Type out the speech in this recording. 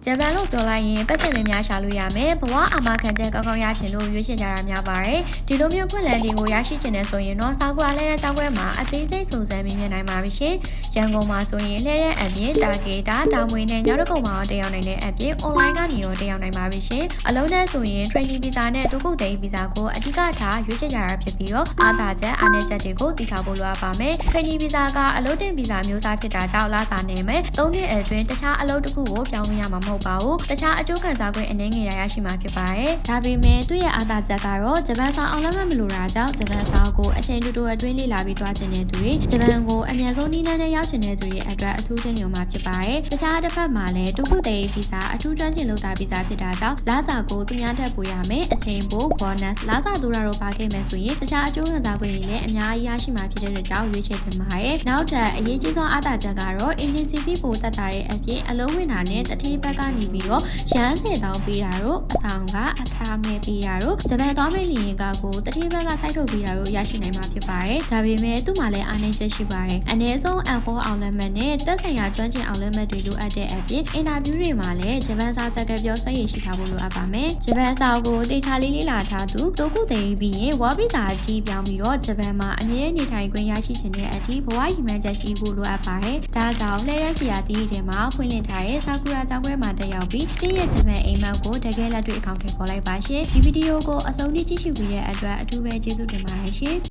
ဂျပန်လို့ပြောလိုက်ရင်ပတ်စံတွေများရှာလို့ရမယ်ဘဝအာမခံချက်ကောင်းကောင်းရချင်လို့ရွေးချယ်ကြတာများပါတယ်ဒီလိုမျိုးခွင့်လန်းတွေကိုရရှိချင်တဲ့ဆိုရင်တော့စောက်ကွာလဲတဲ့ကျောင်းခွဲမှာအသေးစိတ်စုံစမ်းမြင်နိုင်ပါပြီရှင်ရန်ကုန်မှာဆိုရင်လှည့်တဲ့အပြင်တာဂေတာတောင်မွေနဲ့ညောင်တကုံမှာတက်ရောက်နိုင်တဲ့အပြင် online ကနေရောတက်ရောက်နိုင်ပါပြီရှင်အလုံးနဲ့ဆိုရင် training visa နဲ့ဒုက္ခသိမ်း visa ကိုအဓိကထားရွေးချယ်ကြတာဖြစ်ပြီးတော့အားသာချက်အားနည်းချက်တွေကိုသိထားဖို့လိုအပ်ပါမယ် training visa ကအလုပ်တင် visa မျိုးစားဖြစ်တာကြောင့်လစာနေမယ်3နှစ်အတွင်းတခြားအလုပ်တစ်ခုကိုပြောင်းလို့ရမှာမဟုတ်ပါဘူးတခြားအကျိုးခံစား권အနေငယ်ရရှိမှာဖြစ်ပါတယ်ဒါပေမဲ့သူ့ရဲ့အားသာချက်ကတော့ဂျပန်စာအောင်လက်မှတ်မလိုတာကြောင့်ဂျပန်စာကိုအချိန်တူတူအတွင်းလေ့လာပြီးသွားခြင်းတဲ့သူတွေဂျပန်ကိုအမြန်ဆုံးနည်းနဲ့ရောက်ချင်တဲ့သူတွေအတွက်အထူးသင်ယူမှာဖြစ်ပါတယ်တခြားတစ်ဖက်မှာလည်းဒုက္ခသိမ်း visa အထူးကျွမ်းကျင်လုပ်တာ visa ဖြစ်တာကြောင့်လစာကိုသူများထက်ပိုရမယ်အချိန်ပို bonus လစာတူတာတော့ပါခဲ့မယ်ဆိုရင်တခြားအကျိုးခံစား권တွေလည်းအများကြီးရရှိမှာဖြစ်တဲ့ကြောင့်ရွေးချယ်တင်ပါတယ်နောက်ထပ်အရေးကြီးဆုံးအားသာချက်ကတော့ agency fee ပိုတက်တာရဲ့အပြင်အလုံးဝင်တာနဲ့တတိဘက်ကနေပြီးတော့ရန်10,000ပေးတာတို့အဆောင်ကအခါမဲ့ပေးတာတို့ဂျပန်သွားမယ့်နေရင်ကကိုတတိဘက်ကစိုက်ထုတ်ပေးတာတို့ရရှိနိုင်မှာဖြစ်ပါတယ်ဒါပေမဲ့သူ့မှာလည်းအားနည်းချက်ရှိပါတယ်အနည်းဆုံး N4 အောင်လက်မှတ်နဲ့တက်ဆိုင်ရာကျွမ်းကျင်အောင်လက်မှတ်တွေလိုအပ်တဲ့အပြင်အင်တာဗျူးတွေမှာလည်းဂျပန်စာစကားပြောဆွေးရည်ရှိထားဖို့လိုအပ်ပါမယ်ဂျပန်စာကိုတေချာလေးလေးလာထားသူဒုက္ခသိမ်းပြီးရင်ဝါဗီဇာအတီးပြောင်းပြီးတော့ဂျပန်မှာအမြဲနေထိုင်ခွင့်ရရှိခြင်းတဲ့အထိဘဝရည်မှန်းချက်ရှိဖို့လိုအပ်ပါတယ်ဒါကြောင့်လှည့်ရစီယာတီးထဲမှာဖွင့်လှစ်ထားတဲ့ဆာကူရာကျောင်းခွဲမှာတက်ရောက်ပြီးတင်းရဲ့ဂျပန်အိမ်မက်ကိုတကယ်လက်တွေ့အကောင့်ထဲပေါ်လိုက်ပါရှင်ဒီဗီဒီယိုကိုအဆုံးထိကြည့်ရှုပြီးတဲ့အတွက်အထူးပဲကျေးဇူးတင်ပါတယ်ရှင်